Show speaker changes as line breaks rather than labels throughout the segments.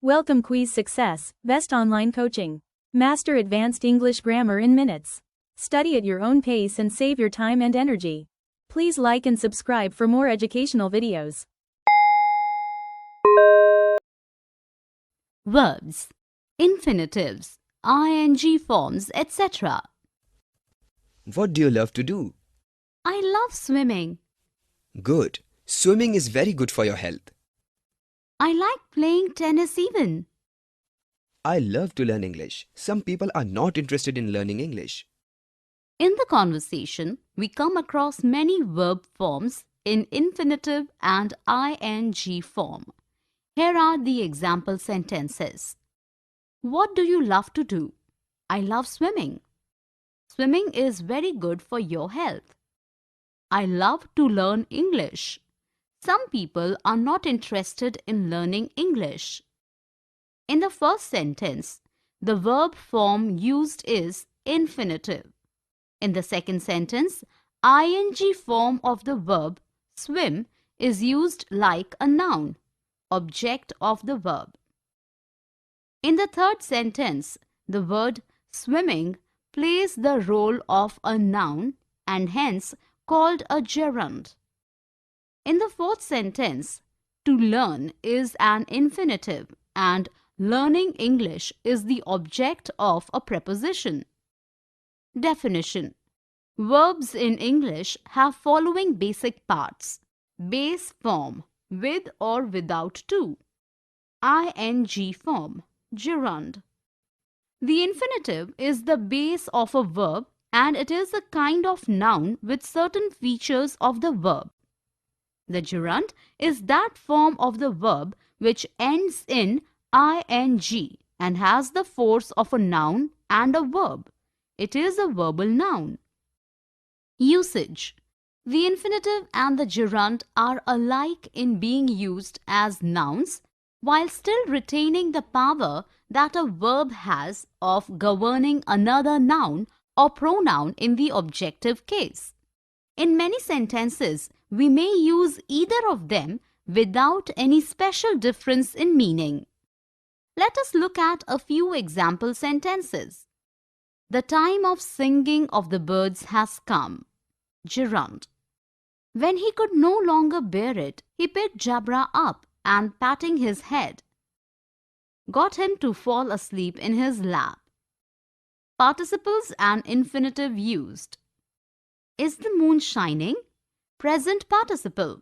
Welcome Kwiiz Success, best online coaching. Master advanced English grammar in minutes. Study at your own pace and save your time and energy. Please like and subscribe for more educational videos.
Verbs, infinitives, ing forms, etc.
What do you love to do?
I love swimming.
Good. Swimming is very good for your health.
I like playing tennis even.
I love to learn English. Some people are not interested in learning English.
In the conversation, we come across many verb forms in infinitive and ing form. Here are the example sentences. What do you love to do? I love swimming. Swimming is very good for your health. I love to learn English. Some people are not interested in learning English. In the first sentence, the verb form used is infinitive. In the second sentence, ing form of the verb swim is used like a noun, object of the verb. In the third sentence, the word swimming plays the role of a noun and hence called a gerund. In the fourth sentence, to learn is an infinitive and learning English is the object of a preposition. Definition. Verbs in English have following basic parts. Base form, with or without to. ing form, gerund. The infinitive is the base of a verb and it is a kind of noun with certain features of the verb. The gerund is that form of the verb which ends in ing and has the force of a noun and a verb. It is a verbal noun. Usage. The infinitive and the gerund are alike in being used as nouns while still retaining the power that a verb has of governing another noun or pronoun in the objective case. In many sentences, we may use either of them without any special difference in meaning. Let us look at a few example sentences. The time of singing of the birds has come. Gerund. When he could no longer bear it, he picked Jabra up and patting his head, got him to fall asleep in his lap. Participles and infinitive used. Is the moon shining? Present participle.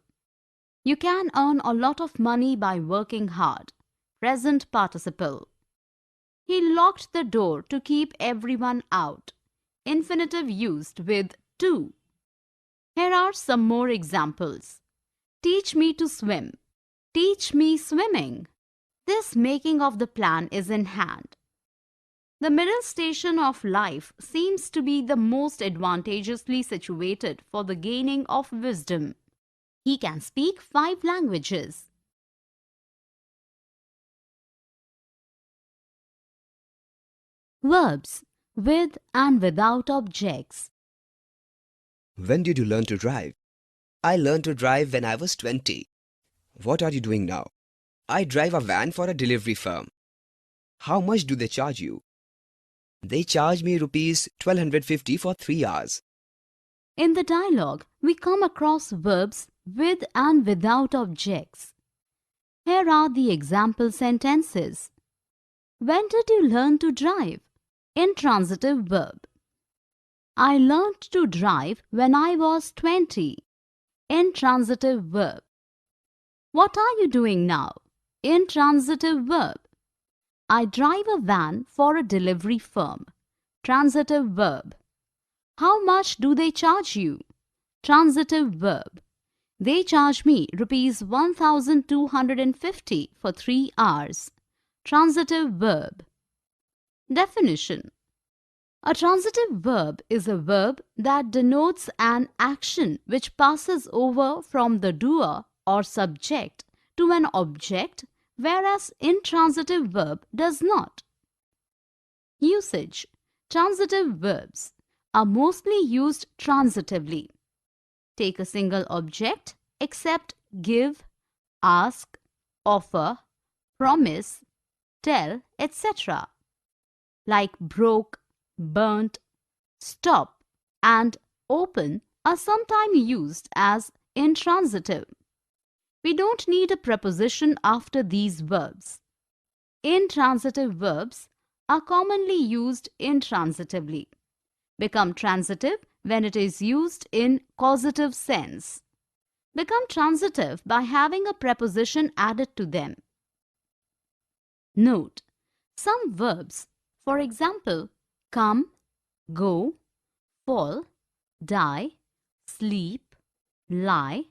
You can earn a lot of money by working hard. Present participle. He locked the door to keep everyone out. Infinitive used with to. Here are some more examples. Teach me to swim. Teach me swimming. This making of the plan is in hand. The middle station of life seems to be the most advantageously situated for the gaining of wisdom. He can speak 5 languages. Verbs with and without objects.
When did you learn to drive? I learned to drive when I was 20. What are you doing now? I drive a van for a delivery firm. How much do they charge you? They charge me rupees 1250 for 3 hours.
In the dialogue, we come across verbs with and without objects. Here are the example sentences. When did you learn to drive? Intransitive verb. I learned to drive when I was 20. Intransitive verb. What are you doing now? Intransitive verb. I drive a van for a delivery firm. Transitive verb. How much do they charge you? Transitive verb. They charge me rupees 1250 for 3 hours. Transitive verb. Definition. A transitive verb is a verb that denotes an action which passes over from the doer or subject to an object, whereas intransitive verb does not. Usage. Transitive verbs are mostly used transitively. Take a single object except give, ask, offer, promise, tell, etc. Like broke, burnt, stop and open are sometimes used as intransitive. We don't need a preposition after these verbs. Intransitive verbs are commonly used intransitively. Become transitive when it is used in causative sense. Become transitive by having a preposition added to them. Note, some verbs, for example, come, go, fall, die, sleep, lie,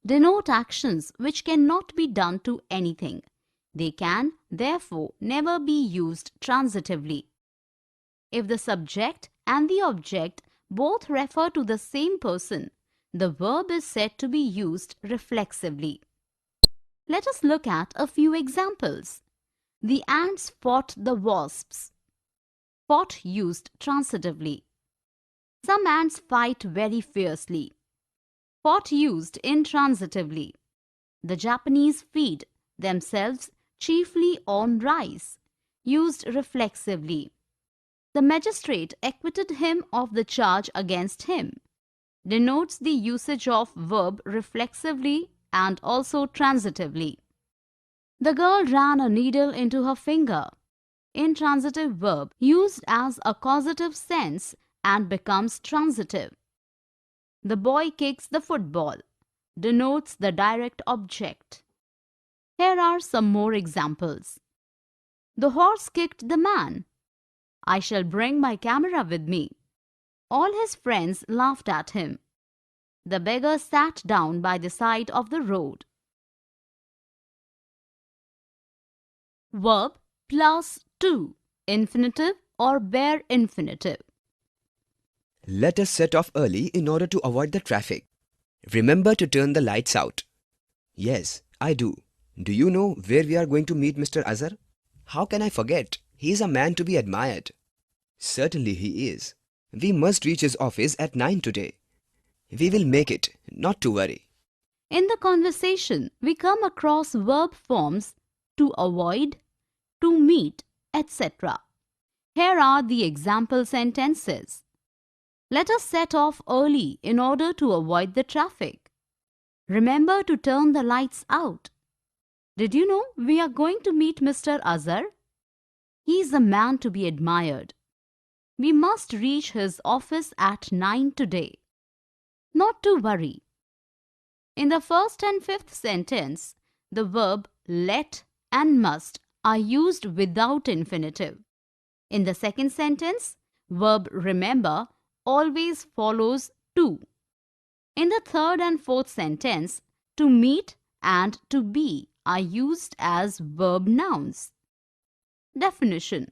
denote actions which cannot be done to anything. They can, therefore, never be used transitively. If the subject and the object both refer to the same person, the verb is said to be used reflexively. Let us look at a few examples. The ants fought the wasps. Fought used transitively. Some ants fight very fiercely. Fought used intransitively. The Japanese feed themselves chiefly on rice. Used reflexively. The magistrate acquitted him of the charge against him. Denotes the usage of verb reflexively and also transitively. The girl ran a needle into her finger. Intransitive verb used as a causative sense and becomes transitive. The boy kicks the football. Denotes the direct object. Here are some more examples. The horse kicked the man. I shall bring my camera with me. All his friends laughed at him. The beggar sat down by the side of the road. Verb plus to, infinitive or bare infinitive.
Let us set off early in order to avoid the traffic. Remember to turn the lights out. Yes, I do. Do you know where we are going to meet Mr. Azhar? How can I forget? He is a man to be admired. Certainly he is. We must reach his office at 9 today. We will make it, not to worry.
In the conversation, we come across verb forms to avoid, to meet, etc. Here are the example sentences. Let us set off early in order to avoid the traffic. Remember to turn the lights out. Did you know we are going to meet Mr. Azhar? He is a man to be admired. We must reach his office at 9 today. Not to worry. In the first and fifth sentence, the verb let and must are used without infinitive. In the second sentence, verb remember always follows to. In the third and fourth sentence, to meet and to be are used as verb nouns. Definition.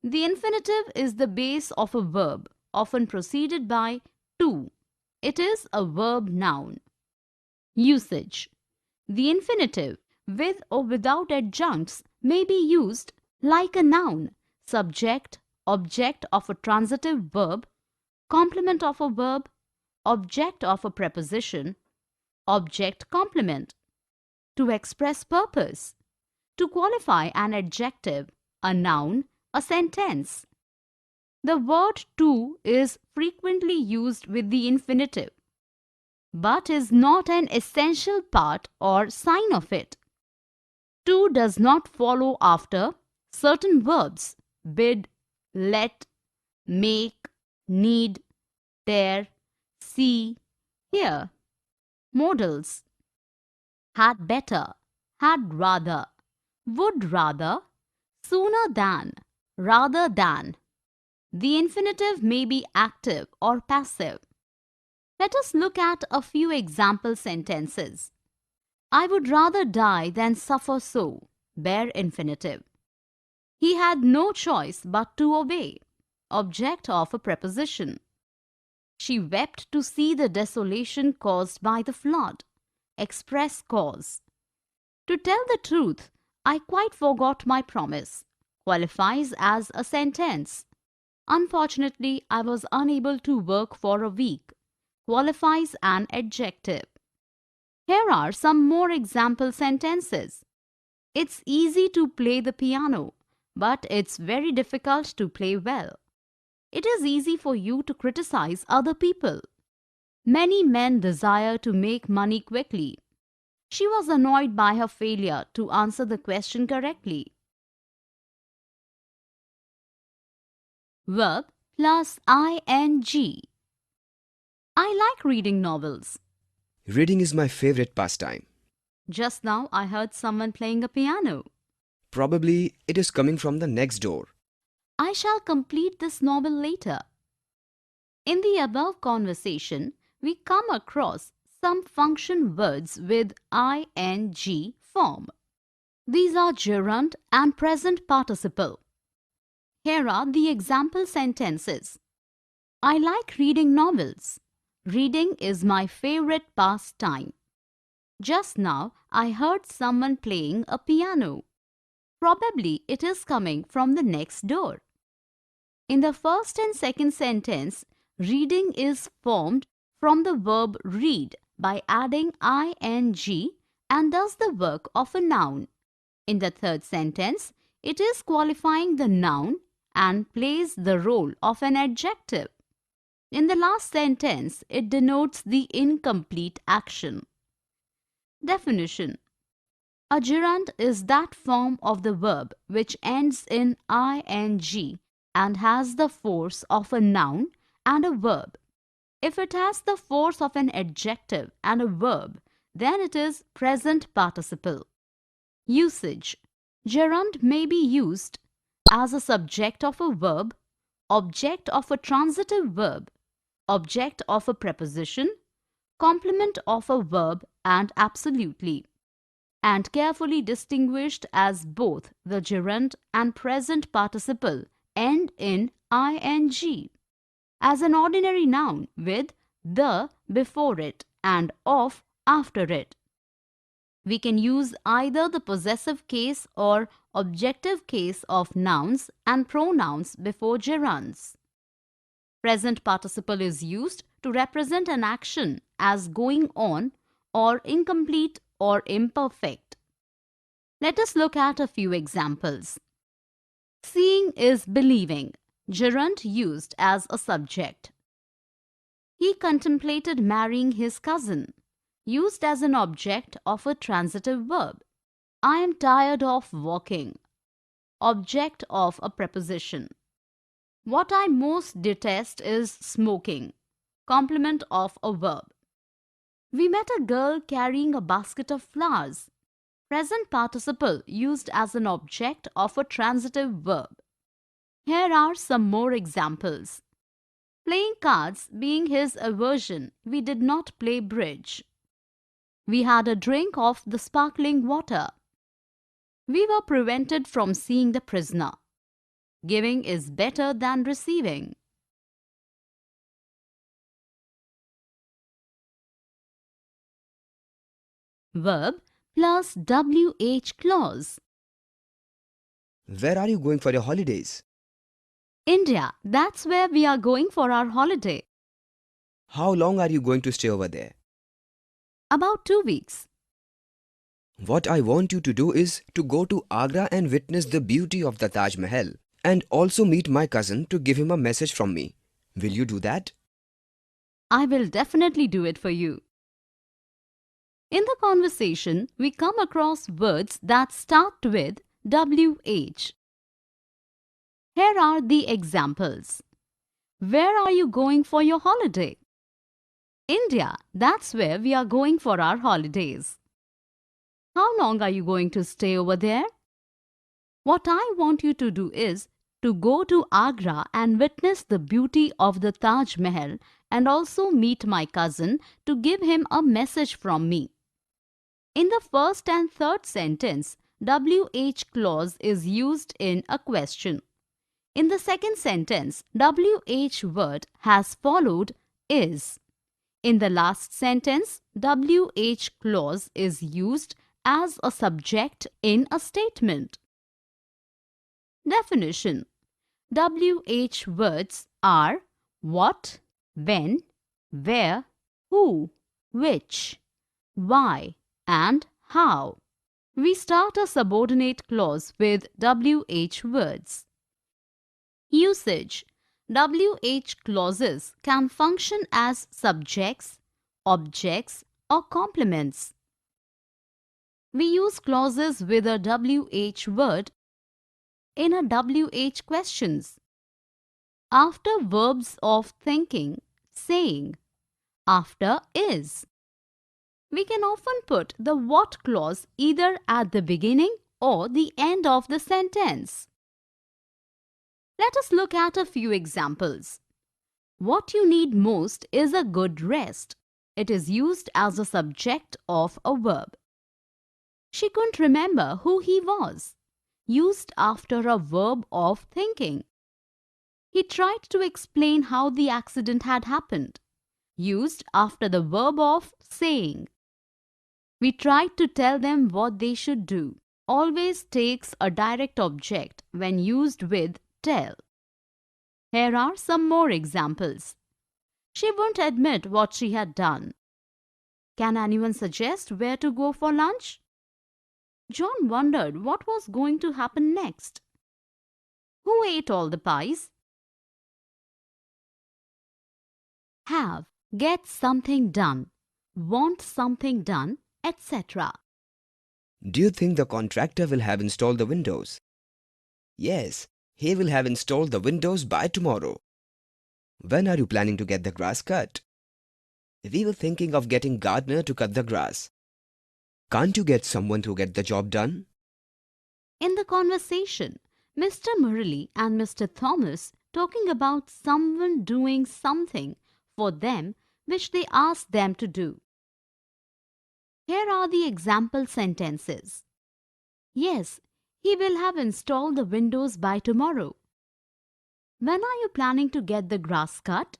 The infinitive is the base of a verb, often preceded by to. It is a verb noun. Usage. The infinitive, with or without adjuncts, may be used like a noun, subject, object of a transitive verb, complement of a verb, object of a preposition, object complement, to express purpose, to qualify an adjective, a noun, a sentence. The word to is frequently used with the infinitive, but is not an essential part or sign of it. To does not follow after certain verbs: bid, let, make, need, dare, see, hear. Modals: had better, had rather, would rather, sooner than, rather than. The infinitive may be active or passive. Let us look at a few example sentences. I would rather die than suffer so. Bare infinitive. He had no choice but to obey. Object of a preposition. She wept to see the desolation caused by the flood. Express cause. To tell the truth, I quite forgot my promise. Qualifies as a sentence. Unfortunately, I was unable to work for a week. Qualifies an adjective. Here are some more example sentences. It's easy to play the piano, but it's very difficult to play well. It is easy for you to criticize other people. Many men desire to make money quickly. She was annoyed by her failure to answer the question correctly. Verb plus ing. I like reading novels.
Reading is my favorite pastime.
Just now I heard someone playing a piano.
Probably it is coming from the next door.
I shall complete this novel later. In the above conversation, we come across some function words with ing form. These are gerund and present participle. Here are the example sentences. I like reading novels. Reading is my favorite pastime. Just now, I heard someone playing a piano. Probably it is coming from the next door. In the first and second sentence, reading is formed from the verb read by adding ing and does the work of a noun. In the third sentence, it is qualifying the noun and plays the role of an adjective. In the last sentence, it denotes the incomplete action. Definition. A gerund is that form of the verb which ends in ing and has the force of a noun and a verb. If it has the force of an adjective and a verb, then it is present participle. Usage. Gerund may be used as a subject of a verb, object of a transitive verb, object of a preposition, complement of a verb, and absolutely, and carefully distinguished as both the gerund and present participle end in ing, as an ordinary noun with the before it and of after it. We can use either the possessive case or objective case of nouns and pronouns before gerunds. Present participle is used to represent an action as going on or incomplete or imperfect. Let us look at a few examples. Seeing is believing, gerund used as a subject. He contemplated marrying his cousin, used as an object of a transitive verb. I am tired of walking, object of a preposition. What I most detest is smoking, complement of a verb. We met a girl carrying a basket of flowers, present participle used as an object of a transitive verb. Here are some more examples. Playing cards being his aversion, we did not play bridge. We had a drink of the sparkling water. We were prevented from seeing the prisoner. Giving is better than receiving. Verb plus WH clause.
Where are you going for your holidays?
India, that's where we are going for our holiday.
How long are you going to stay over there?
About 2 weeks.
What I want you to do is to go to Agra and witness the beauty of the Taj Mahal and also meet my cousin to give him a message from me. Will you do that?
I will definitely do it for you. In the conversation, we come across words that start with WH. Here are the examples. Where are you going for your holiday? India, that's where we are going for our holidays. How long are you going to stay over there? What I want you to do is to go to Agra and witness the beauty of the Taj Mahal and also meet my cousin to give him a message from me. In the first and third sentence, WH clause is used in a question. In the second sentence, WH word has followed is. In the last sentence, WH clause is used as a subject in a statement. Definition. WH words are what, when, where, who, which, why, and how. We start a subordinate clause with WH words. Usage. WH clauses can function as subjects, objects, or complements. We use clauses with a WH word in a WH questions. After verbs of thinking, saying, after is. We can often put the what clause either at the beginning or the end of the sentence. Let us look at a few examples. What you need most is a good rest. It is used as a subject of a verb. She couldn't remember who he was. Used after a verb of thinking. He tried to explain how the accident had happened. Used after the verb of saying. We tried to tell them what they should do. Always takes a direct object when used with tell. Here are some more examples. She wouldn't admit what she had done. Can anyone suggest where to go for lunch? John wondered what was going to happen next. Who ate all the pies? Have, get something done, want something done, etc.
Do you think the contractor will have installed the windows? Yes, he will have installed the windows by tomorrow. When are you planning to get the grass cut? We were thinking of getting gardener to cut the grass. Can't you get someone to get the job done?
In the conversation, Mr. Murali and Mr. Thomas talking about someone doing something for them which they asked them to do. Here are the example sentences. Yes, he will have installed the windows by tomorrow. When are you planning to get the grass cut?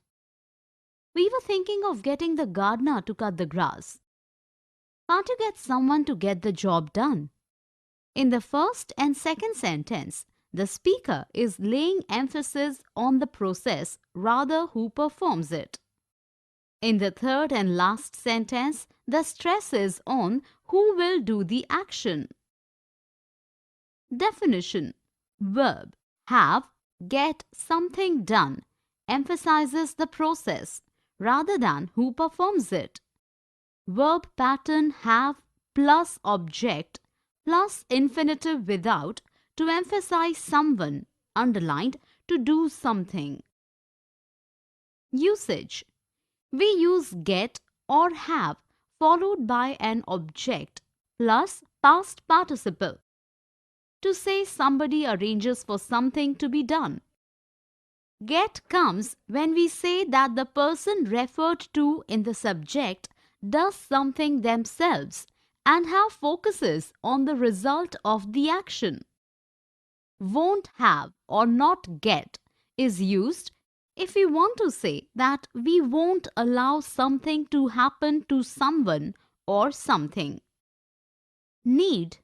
We were thinking of getting the gardener to cut the grass. Can't you get someone to get the job done? In the first and second sentence, the speaker is laying emphasis on the process rather who performs it. In the third and last sentence, the stress is on who will do the action. Definition. Verb have, get something done emphasizes the process rather than who performs it. Verb pattern have plus object plus infinitive without to emphasize someone, underlined, to do something. Usage. We use get or have followed by an object plus past participle to say somebody arranges for something to be done. Get comes when we say that the person referred to in the subject does something themselves and have focuses on the result of the action. Won't have or not get is used if we want to say that we won't allow something to happen to someone or something. Need,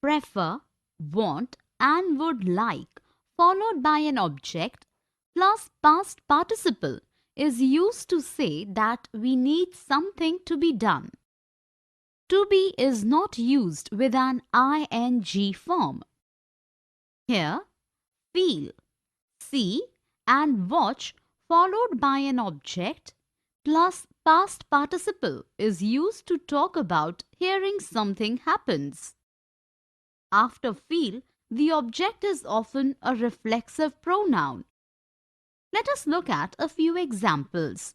prefer, want and would like followed by an object plus past participle is used to say that we need something to be done. To be is not used with an ing form. Here, feel, see and watch followed by an object plus past participle is used to talk about hearing something happens. After feel, the object is often a reflexive pronoun. Let us look at a few examples.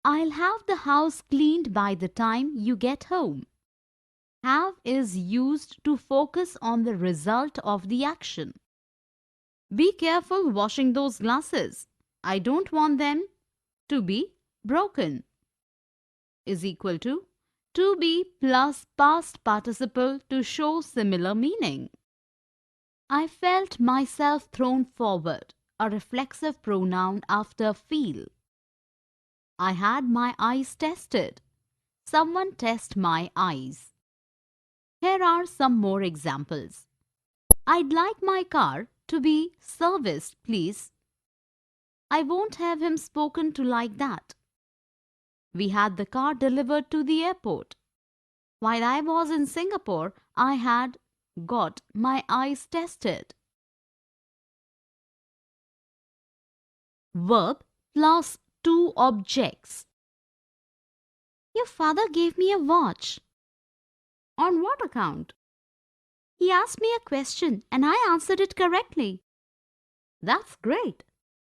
I'll have the house cleaned by the time you get home. Have is used to focus on the result of the action. Be careful washing those glasses. I don't want them to be broken. Is equal to be plus past participle to show similar meaning. I felt myself thrown forward, a reflexive pronoun after feel. I had my eyes tested. Someone test my eyes. Here are some more examples. I'd like my car to be serviced, please. I won't have him spoken to like that. We had the car delivered to the airport. While I was in Singapore, I had got my eyes tested. Verb plus two objects. Your father gave me a watch. On what account? He asked me a question and I answered it correctly. That's great.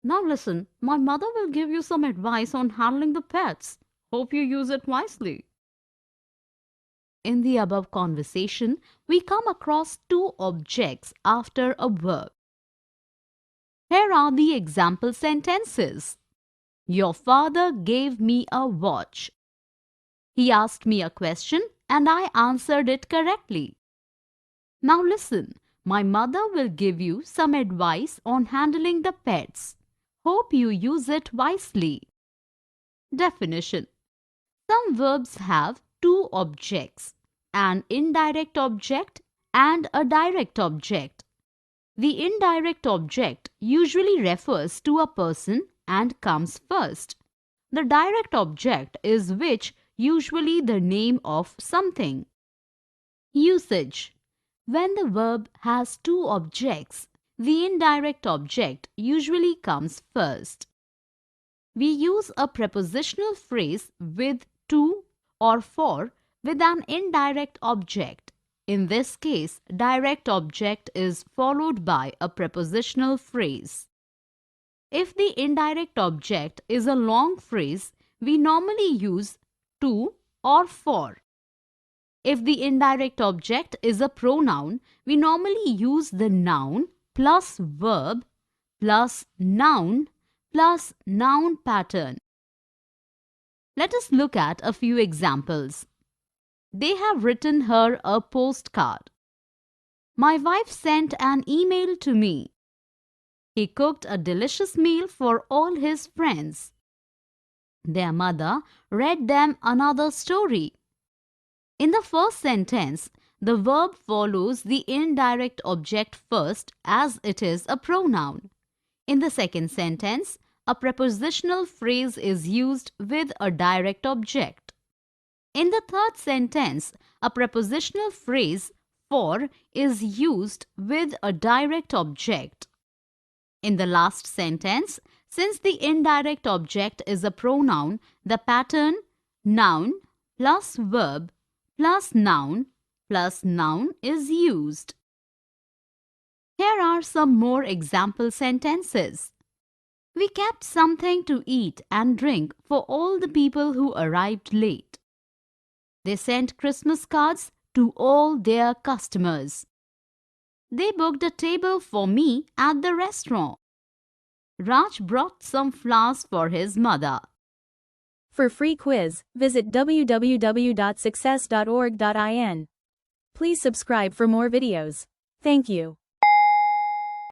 Now listen, my mother will give you some advice on handling the pets. Hope you use it wisely. In the above conversation, we come across two objects after a verb. Here are the example sentences. Your father gave me a watch. He asked me a question and I answered it correctly. Now listen, my mother will give you some advice on handling the pets. Hope you use it wisely. Definition. Some verbs have two objects, an indirect object and a direct object. The indirect object usually refers to a person and comes first. The direct object is which usually the name of something. Usage. When the verb has two objects, the indirect object usually comes first. We use a prepositional phrase with to or for with an indirect object. In this case, direct object is followed by a prepositional phrase. If the indirect object is a long phrase, we normally use to or for. If the indirect object is a pronoun, we normally use the noun plus verb plus noun pattern. Let us look at a few examples. They have written her a postcard. My wife sent an email to me. He cooked a delicious meal for all his friends. Their mother read them another story. In the first sentence, the verb follows the indirect object first as it is a pronoun. In the second sentence, a prepositional phrase is used with a direct object. In the third sentence, a prepositional phrase for is used with a direct object. In the last sentence, since the indirect object is a pronoun, the pattern noun plus verb plus noun is used. Here are some more example sentences. We kept something to eat and drink for all the people who arrived late. They sent Christmas cards to all their customers. They booked a table for me at the restaurant. Raj brought some flowers for his mother.
For free quiz, visit www.success.org.in. Please subscribe for more videos. Thank you.